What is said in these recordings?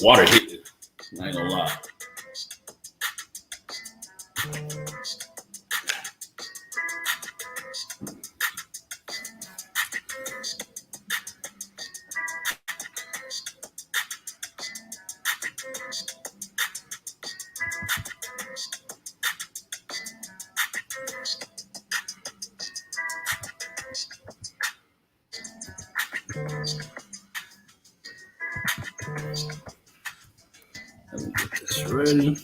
Water hit. I ain't gonna lie. Let me get this ready.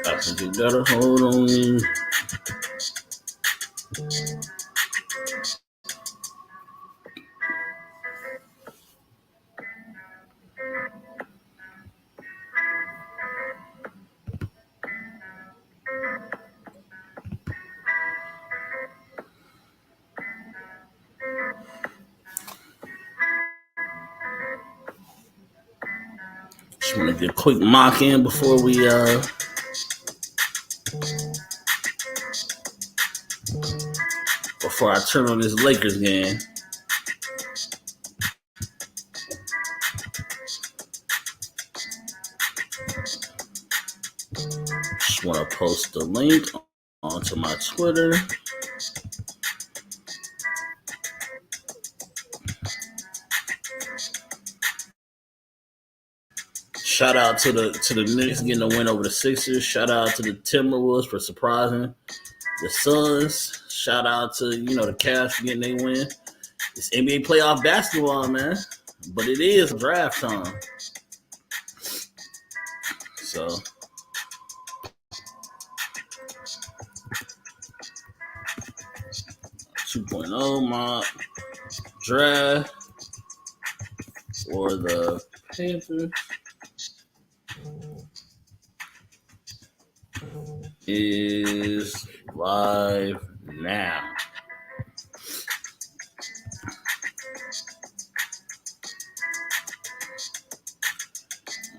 I think you gotta hold on me. Just want to get a quick mock in before I turn on this Lakers game. Just want to post the link onto my Twitter. Shout out to the Knicks getting a win over the Sixers. Shout out to the Timberwolves for surprising the Suns. Shout out to the Cavs for getting their win. It's NBA playoff basketball, man, but it is draft time. So 2.0 mock draft for the Panthers is live now.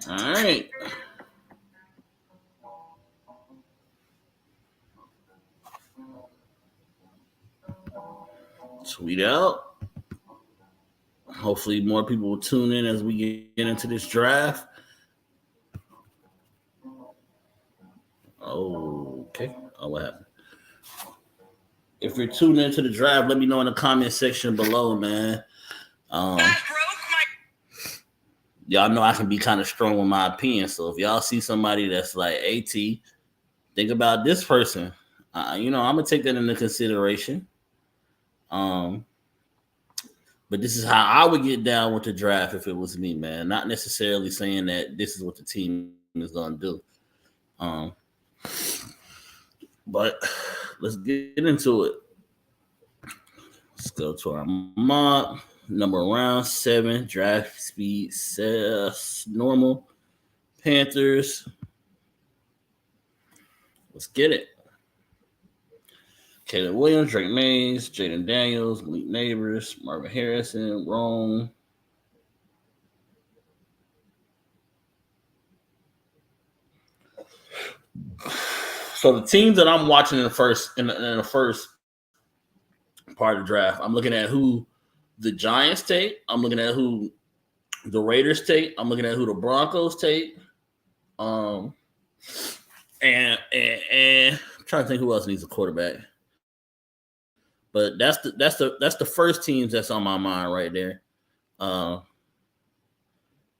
All right. Tweet out. Hopefully more people will tune in as we get into this draft. Okay. Oh, what happened? If you're tuned into the draft, let me know in the comment section below, man. Y'all know I can be kind of strong with my opinion. So if y'all see somebody that's like AT, think about this person. I'm gonna take that into consideration. But this is how I would get down with the draft if it was me, man. Not necessarily saying that this is what the team is gonna do. But let's get into it. Let's go to our mock. Number round 7, draft speed normal. Panthers. Let's get it. Caleb Williams, Drake Mays, Jaden Daniels, Malik Neighbors, Marvin Harrison, Rome. So the teams that I'm watching in the first part of the draft, I'm looking at who the Giants take. I'm looking at who the Raiders take. I'm looking at who the Broncos take. And I'm trying to think who else needs a quarterback. But that's the first teams that's on my mind right there. To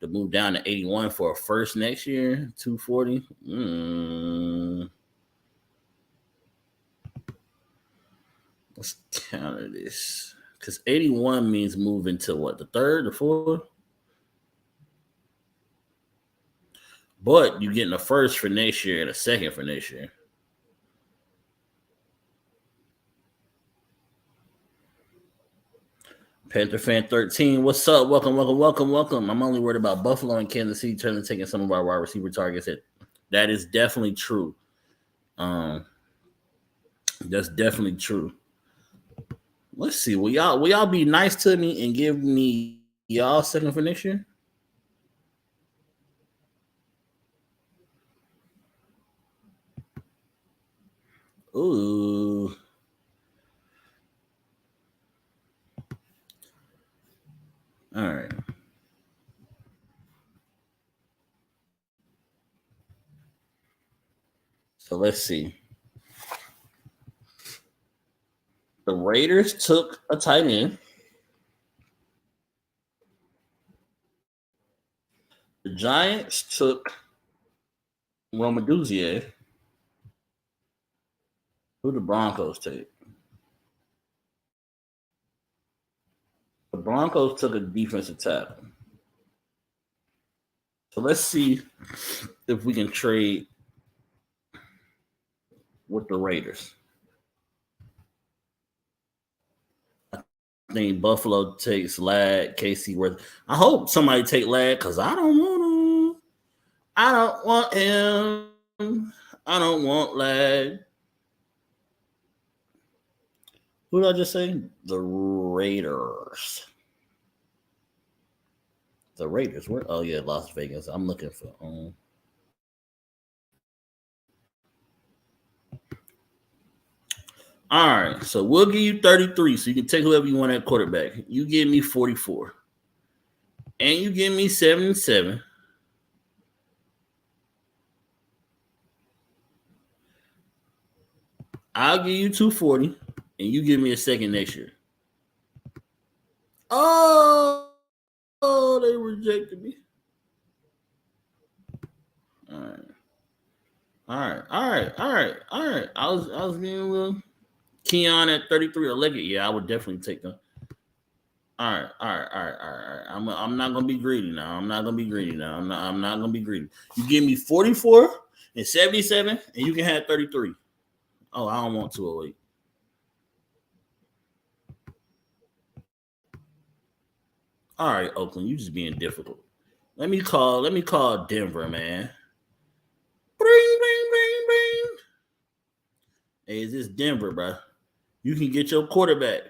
move down to 81 for a first next year, 240. Let's counter this. Because 81 means moving to what? The third, the fourth? But you're getting a first for next year and a second for next year. Panther fan 13, what's up? Welcome. I'm only worried about Buffalo and Kansas City taking some of our wide receiver targets. That is definitely true. Um, that's definitely true. Let's see. Will y'all be nice to me and give me y'all second for next year? Ooh. All right. So let's see. The Raiders took a tight end. The Giants took Romaduzier. Who the Broncos take? The Broncos took a defensive tackle. So let's see if we can trade with the Raiders. I think Buffalo takes Lad, Casey Worth. I hope somebody take Lad because I don't want him. I don't want him. I don't want Lad. Who did I just say? The Raiders. The Raiders. Where? Oh yeah, Las Vegas. I'm looking for. All right, so we'll give you 33, so you can take whoever you want at quarterback. You give me 44, and you give me 77. I'll give you 240, and you give me a second next year. Oh, they rejected me. All right, all right, all right, all right, all right. I was being a little Keon at 33 or Leggett. Yeah, I would definitely take them. All right, all right, all right, all right, all right. I'm not gonna be greedy now. I'm not gonna be greedy now. I'm not gonna be greedy. You give me 44 and 77, and you can have 33. Oh, I don't want 208. All right, Oakland, you just being difficult. Let me call Denver, man. Bring, bring, bring, bring. Hey, is this Denver, bro? You can get your quarterback.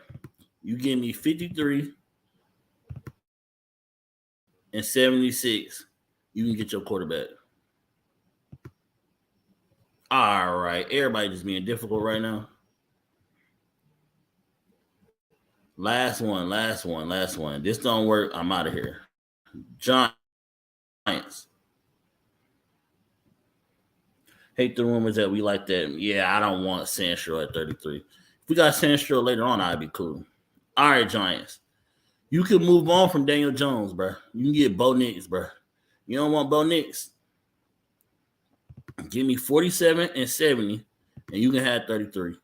You give me 53 and 76. You can get your quarterback. All right. Everybody just being difficult right now. Last one, last one, last one. This don't work. I'm out of here. Giants. Hate the rumors that we like that. Yeah, I don't want Sandstro at 33. If we got Sandstro later on, I'd be cool. All right, Giants. You can move on from Daniel Jones, bro. You can get Bo Nix, bro. You don't want Bo Nix. Give me 47 and 70, and you can have 33.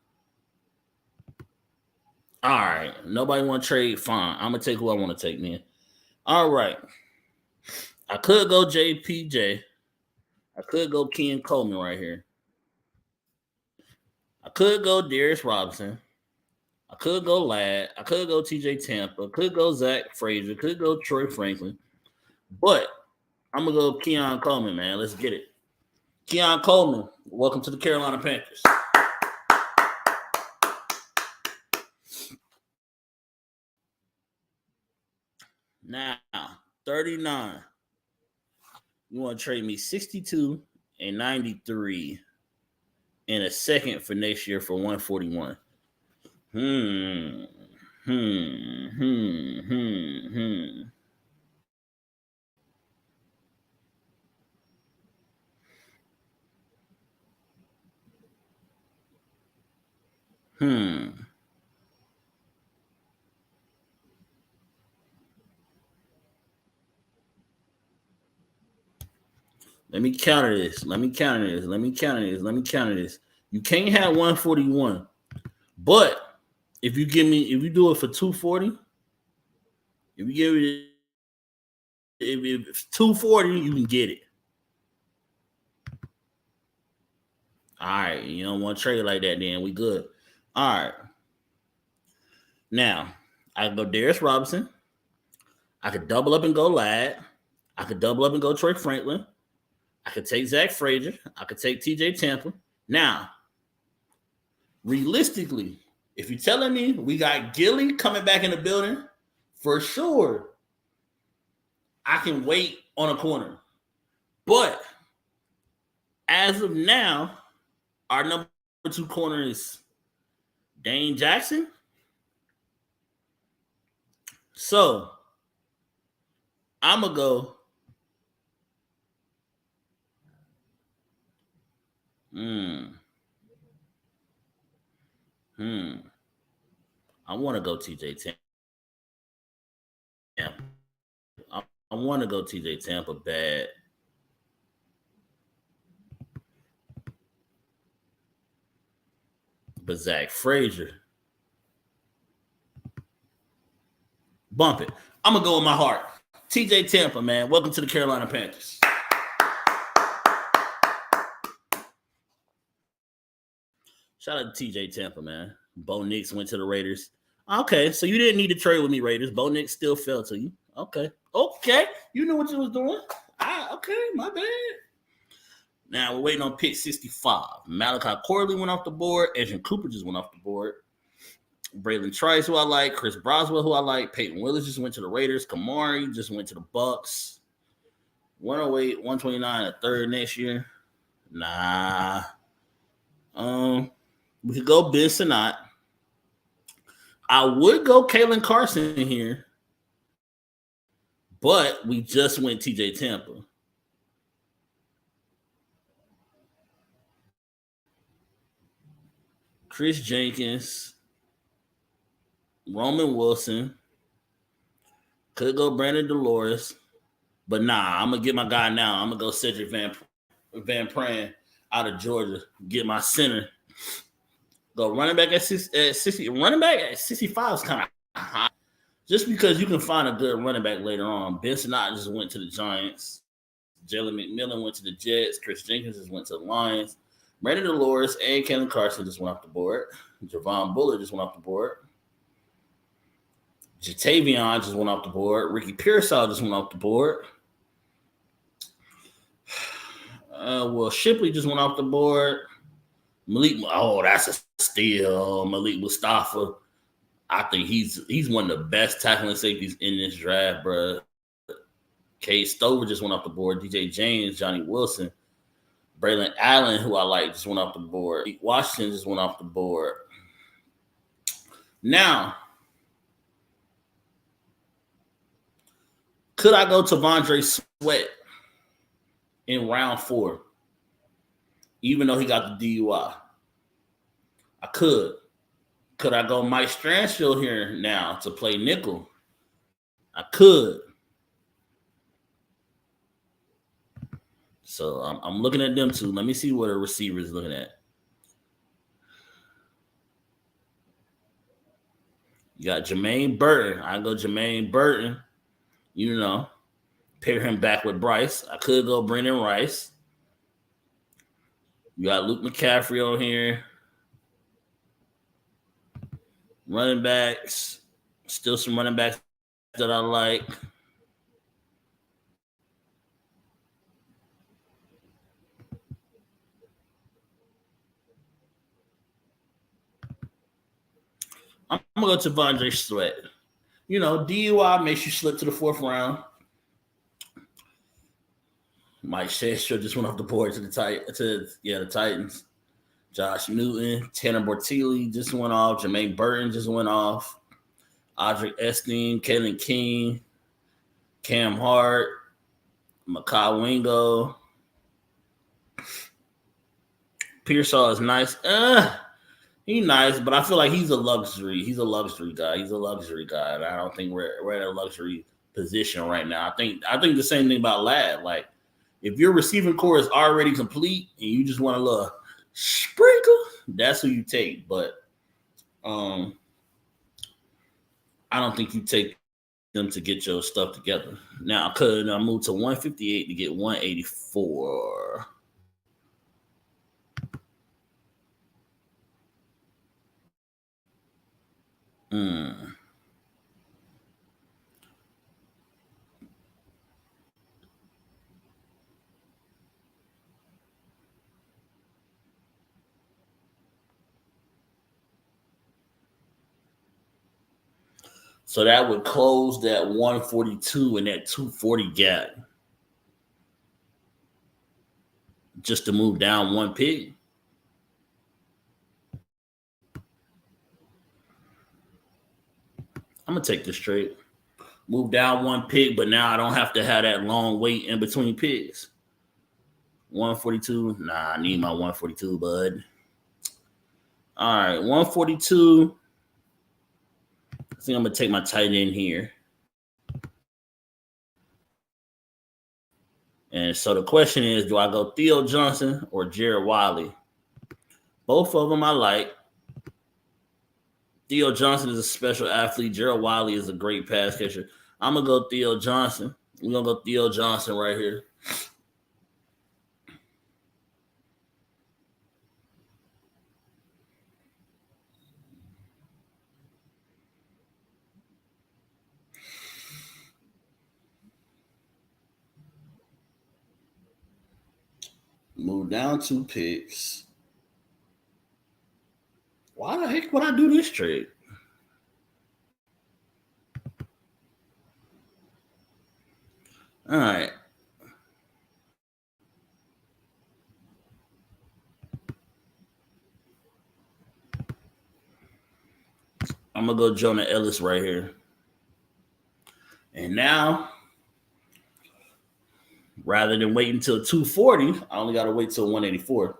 All right. Nobody want to trade? Fine. I'm going to take who I want to take, man. All right. I could go JPJ. I could go Ken Coleman right here. I could go Darius Robinson. I could go Ladd. I could go TJ Tampa. Could go Zach Frazier. Could go Troy Franklin. But I'm going to go Keon Coleman, man. Let's get it. Keon Coleman, welcome to the Carolina Panthers. Now, 39. You want to trade me 62 and 93 and a second for next year for 141. Hmm. Hmm. Hmm. Hmm. Hmm. Hmm. Let me counter this. Let me counter this. Let me counter this. Let me counter this. You can't have 141. But if you do it for 240, if you give it if it's 240, you can get it. All right. You don't want to trade like that, then we good. All right. Now, I can go Darius Robinson. I could double up and go Ladd. I could double up and go Troy Franklin. I could take Zach Frazier. I could take TJ Tampa. Now, realistically, if you're telling me we got Gilly coming back in the building, for sure, I can wait on a corner. But as of now, our number two corner is Dane Jackson. So I'm gonna go. Hmm. Hmm. I want to go TJ Tampa. I want to go TJ Tampa bad. But Zach Frazier, bump it. I'm gonna go with my heart. TJ Tampa, man. Welcome to the Carolina Panthers. Shout out to TJ Tampa, man. Bo Nix went to the Raiders. Okay, so you didn't need to trade with me, Raiders. Bo Nix still fell to you. Okay. You knew what you was doing. Okay, my bad. Now we're waiting on pick 65. Malachi Corley went off the board. Edgerrin Cooper just went off the board. Braylon Trice, who I like. Chris Broswell, who I like. Peyton Willis just went to the Raiders. Kamari just went to the Bucks. 108, 129, a third next year. Nah. We could go Ben Sinnott. I would go Kalen Carson here, but we just went TJ Tampa. Chris Jenkins, Roman Wilson, could go Brandon Dolores, but nah, I'm gonna get my guy now. I'm gonna go Cedric Van Pran out of Georgia. Get my center. Go running back at 60. Running back at 65 is kind of high. Just because you can find a good running back later on. Ben Sinnott just went to the Giants. Jalen McMillan went to the Jets. Chris Jenkins just went to the Lions. Brandon Dolores and Kellen Carson just went off the board. Javon Bullard just went off the board. Jatavion just went off the board. Ricky Pearsall just went off the board. Shipley just went off the board. Malik, that's a steal. Malik Mustafa. I think he's one of the best tackling safeties in this draft, bro. Cade Stover just went off the board. DJ James, Johnny Wilson, Braylon Allen, who I like, just went off the board. Washington just went off the board. Now, could I go to Vondre Sweat in round 4, even though he got the DUI? I could. Could I go Mike Stransfield here now to play nickel? I could. So I'm looking at them too. Let me see what a receiver is looking at. You got Jermaine Burton. I go Jermaine Burton. You know, pair him back with Bryce. I could go Brendan Rice. You got Luke McCaffrey on here. Running backs. Still some running backs that I like. I'm going to go to Vondre Sweat. You know, DUI makes you slip to the 4th round. Mike Shastra just went off the board to the Titans. Josh Newton, Tanner Bortilli just went off. Jermaine Burton just went off. Audric Esteen, Kalen King, Cam Hart, Makai Wingo. Pearsall is nice. He's nice, but I feel like he's a luxury. He's a luxury guy. And I don't think we're at a luxury position right now. I think the same thing about Ladd. Like, if your receiving core is already complete and you just want a little sprinkle, that's who you take. But I don't think you take them to get your stuff together. Now, could I move to 158 to get 184? So that would close that 142 and that 240 gap just to move down one pick. I'm gonna take this trade. Move down one pick, but now I don't have to have that long wait in between picks. 142. Nah, I need my 142, bud. All right, 142. I think I'm gonna take my tight end here. And so the question is, do I go Theo Johnson or Jared Wiley? Both of them I like. Theo Johnson is a special athlete. Jared Wiley is a great pass catcher. I'm gonna go Theo Johnson. We're gonna go Theo Johnson right here. Move down two picks. Why the heck would I do this trade? All right. I'm going to go Jonah Ellis right here. And now, rather than waiting until 240, I only got to wait till 184.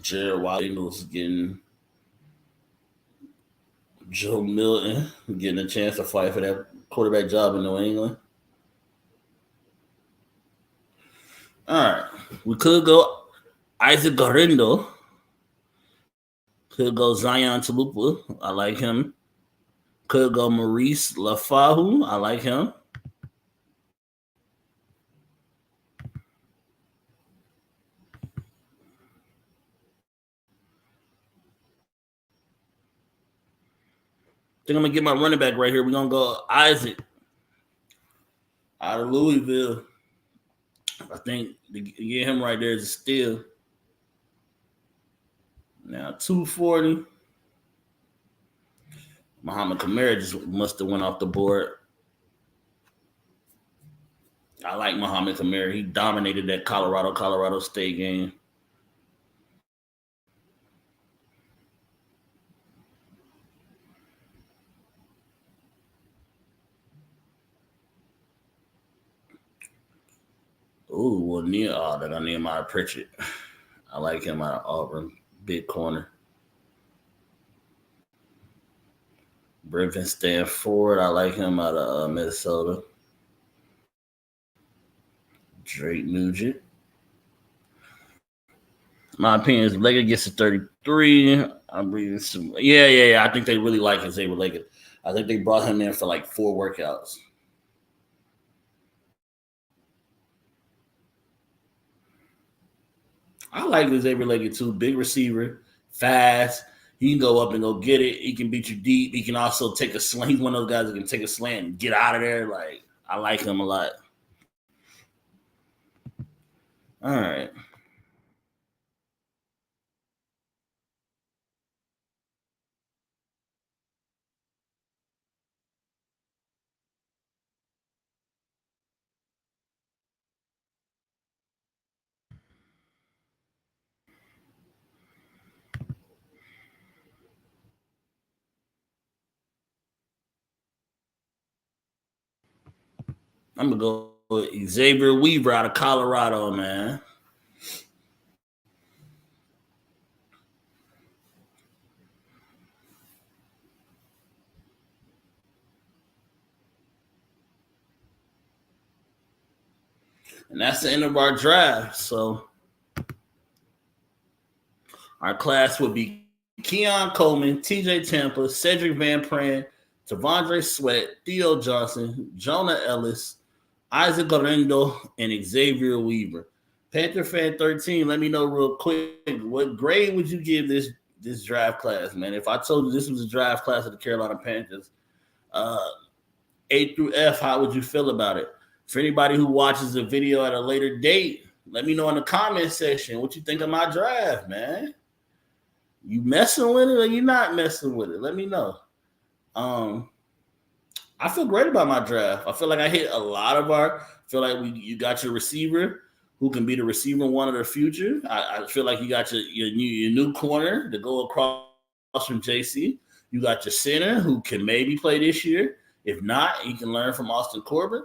Jared Wiley's getting Joe Milton getting a chance to fight for that quarterback job in New England. All right. We could go Isaac Garindo. Could go Zion Talupa. I like him. Could go Maurice Lafahu. I like him. I think I'm going to get my running back right here. We're going to go Isaac out of Louisville. I think to get him right there is a steal. Now, 240. Muhammad Kamara just must have went off the board. I like Muhammad Kamara. He dominated that Colorado State game. Ooh, well, that I Nehemiah Pritchett. I like him out of Auburn, big corner. Brevin Stanford, I like him out of Minnesota. Drake Nugent. My opinion is Leggett gets to 33. I'm reading some. Yeah. I think they really like Xavier Leggett. I think they brought him in for like 4 workouts. I like Xavier Leggett too. Big receiver, fast. He can go up and go get it. He can beat you deep. He can also take a slant. He's one of those guys that can take a slant and get out of there. Like, I like him a lot. All right. I'm going to go with Xavier Weaver out of Colorado, man. And that's the end of our draft. So our class would be Keon Coleman, TJ Tampa, Cedric Van Pran, Tavondre Sweat, Theo Johnson, Jonah Ellis, Isaac Garindo, and Xavier Weaver. Panther Fan 13, let me know real quick, what grade would you give this this draft class, man. If I told you this was a draft class of the Carolina Panthers, uh, A through F, how would you feel about it? For anybody who watches the video at a later date, let me know in the comment section what you think of my draft, man. You messing with it or you not messing with it? Let me know. I feel great about my draft. I feel like I hit a lot of feel like you got your receiver who can be the receiver one of the future. I feel like you got your new corner to go across from JC. You got your center who can maybe play this year. If not, he can learn from Austin Corbett.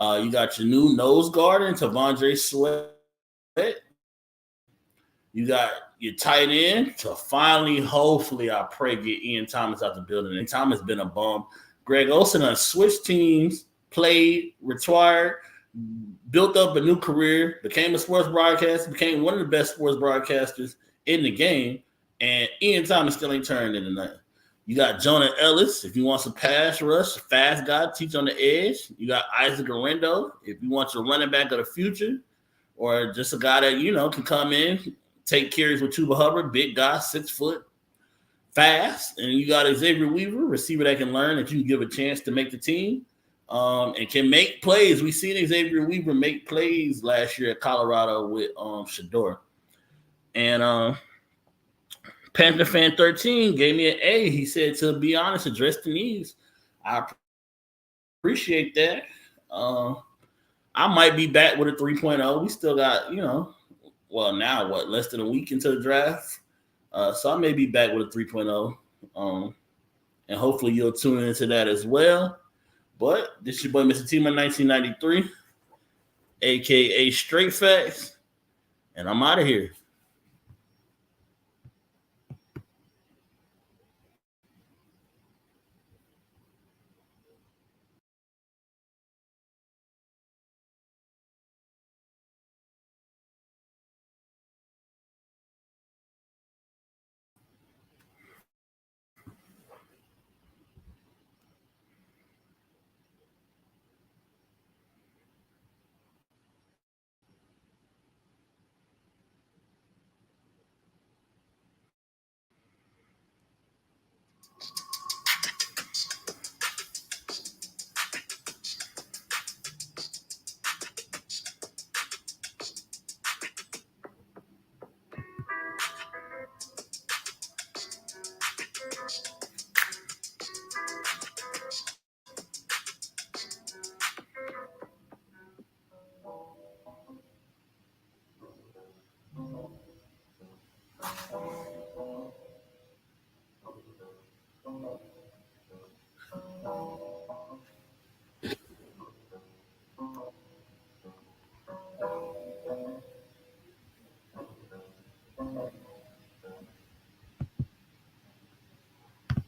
You got your new nose guard in Tavondre Sweat. You got your tight end to finally, hopefully, I pray, get Ian Thomas out the building. And Thomas been a bum. Greg Olsen has switched teams, played, retired, built up a new career, became a sports broadcaster, became one of the best sports broadcasters in the game, and Ian Thomas still ain't turned into nothing. You got Jonah Ellis, if you want some pass rush, fast guy, teach on the edge. You got Isaac Arendo, if you want your running back of the future, or just a guy that, can come in, take carries with Chuba Hubbard, big guy, 6 foot, fast. And you got Xavier Weaver, receiver that can learn, that you can give a chance to make the team and can make plays. We seen Xavier Weaver make plays last year at Colorado with Shador. And Panther Fan 13 gave me an A. He said, to be honest, address the needs. I appreciate that. I might be back with a 3.0. We still got, now less than a week into the draft. So I may be back with a 3.0. And hopefully you'll tune into that as well. But this is your boy, Mr. Tima 1993, a.k.a. Straight Facts. And I'm out of here.